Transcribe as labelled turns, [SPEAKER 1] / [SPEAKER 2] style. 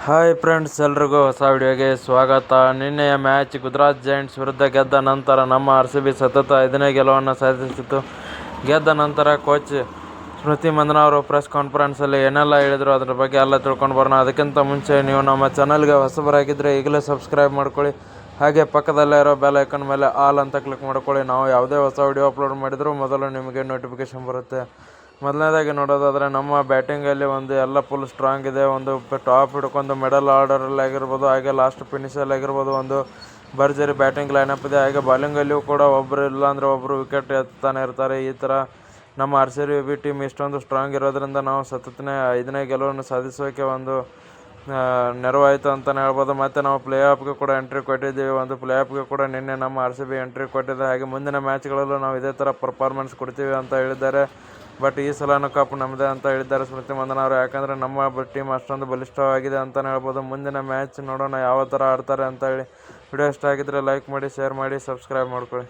[SPEAKER 1] Hi friends, ಎಲ್ರಿಗೂ ಹೊಸ ವಿಡಿಯೋಗೆ ಸ್ವಾಗತ. ನಿನ್ನೆಯ ಮ್ಯಾಚ್ ಗುಜರಾತ್ ಜೈಂಟ್ಸ್ ವಿರುದ್ಧ ಗೆದ್ದ ನಂತರ ನಮ್ಮ RCB ಸತತ 5ನೇ ಗೆಲುವನ್ನು ಸಾಧಿಸಿತು. ಗೆದ್ದ ನಂತರ ಕೋಚ್ ಸ್ಮೃತಿ ಮಂದಣ್ಣ ಅವರು ಪ್ರೆಸ್ ಕಾನ್ಫರೆನ್ಸಲ್ಲಿ ಏನೆಲ್ಲ ಹೇಳಿದ್ರು ಅದರ ಬಗ್ಗೆ ಎಲ್ಲ ತಿಳ್ಕೊಂಡು ಬರೋಣ. ಅದಕ್ಕಿಂತ ಮುಂಚೆ ನೀವು ನಮ್ಮ ಚಾನಲ್ಗೆ ಹೊಸಬರಾಗಿದ್ದರೆ ಈಗಲೇ ಸಬ್ಸ್ಕ್ರೈಬ್ ಮಾಡ್ಕೊಳ್ಳಿ. ಹಾಗೆ ಪಕ್ಕದಲ್ಲೇ ಇರೋ ಬೆಲ್ ಐಕನ್ ಮೇಲೆ ಆಲ್ ಅಂತ ಕ್ಲಿಕ್ ಮಾಡ್ಕೊಳ್ಳಿ. ನಾವು ಯಾವುದೇ ಹೊಸ ವಿಡಿಯೋ ಅಪ್ಲೋಡ್ ಮಾಡಿದರೂ ಮೊದಲು ನಿಮಗೆ ನೋಟಿಫಿಕೇಶನ್ ಬರುತ್ತೆ. ಮೊದಲನೇದಾಗಿ ನೋಡೋದಾದರೆ ನಮ್ಮ ಬ್ಯಾಟಿಂಗಲ್ಲಿ ಎಲ್ಲ ಫುಲ್ ಸ್ಟ್ರಾಂಗ್ ಇದೆ. ಒಂದು ಟಾಪ್ ಹಿಡ್ಕೊಂಡು ಮಿಡಲ್ ಆರ್ಡರಲ್ಲಿ ಆಗಿರ್ಬೋದು, ಹಾಗೆ ಲಾಸ್ಟ್ ಫಿನಿಷಲ್ಲಿ ಆಗಿರ್ಬೋದು, ಒಂದು ಭರ್ಜರಿ ಬ್ಯಾಟಿಂಗ್ ಲೈನಪ್ ಇದೆ. ಹಾಗೆ ಬಾಲಿಂಗಲ್ಲಿಯೂ ಕೂಡ ಒಬ್ಬರು ಇಲ್ಲಾಂದರೆ ಒಬ್ಬರು ವಿಕೆಟ್ ಎತ್ತಾನೆ ಇರ್ತಾರೆ. ಈ ಥರ ನಮ್ಮ RCB ಟೀಮ್ ಇಷ್ಟೊಂದು ಸ್ಟ್ರಾಂಗ್ ಇರೋದ್ರಿಂದ ನಾವು ಸತತನೇ 5ನೇ ಗೆಲುವನ್ನು ಸಾಧಿಸೋಕೆ ಒಂದು ನೆರವಾಯಿತು ಅಂತಲೇ ಹೇಳ್ಬೋದು. ಮತ್ತು ನಾವು ಪ್ಲೇ ಆಫ್ಗೆ ಕೂಡ ಎಂಟ್ರಿ ಕೊಟ್ಟಿದ್ದೀವಿ. ಒಂದು ಪ್ಲೇ ಆಫ್ಗೆ ಕೂಡ ನಿನ್ನೆ ನಮ್ಮ RCB ಎಂಟ್ರಿ ಕೊಟ್ಟಿದೆ. ಹಾಗೆ ಮುಂದಿನ ಮ್ಯಾಚ್ಗಳಲ್ಲೂ ನಾವು ಇದೇ ಥರ ಪರ್ಫಾರ್ಮೆನ್ಸ್ ಕೊಡ್ತೀವಿ ಅಂತ ಹೇಳಿದ್ದಾರೆ. ಬಟ್ ಈ ಸಲನೂ ಕಪ್ ನಮ್ಮದೇ ಅಂತ ಹೇಳಿದ್ದಾರೆ ಸ್ಮೃತಿ ಮಂದಣ್ಣ ಅವರು. ಯಾಕಂದರೆ ನಮ್ಮ ಟೀಮ್ ಅಷ್ಟೊಂದು ಬಲಿಷ್ಠವಾಗಿದೆ ಅಂತಲೇ ಹೇಳ್ಬೋದು. ಮುಂದಿನ ಮ್ಯಾಚ್ ನೋಡೋಣ ಯಾವ ಥರ ಆಡ್ತಾರೆ ಅಂತ ಹೇಳಿ. ವಿಡಿಯೋ ಇಷ್ಟ ಆಗಿದ್ದರೆ ಲೈಕ್ ಮಾಡಿ, ಶೇರ್ ಮಾಡಿ, ಸಬ್ಸ್ಕ್ರೈಬ್ ಮಾಡ್ಕೊಳ್ಳಿ.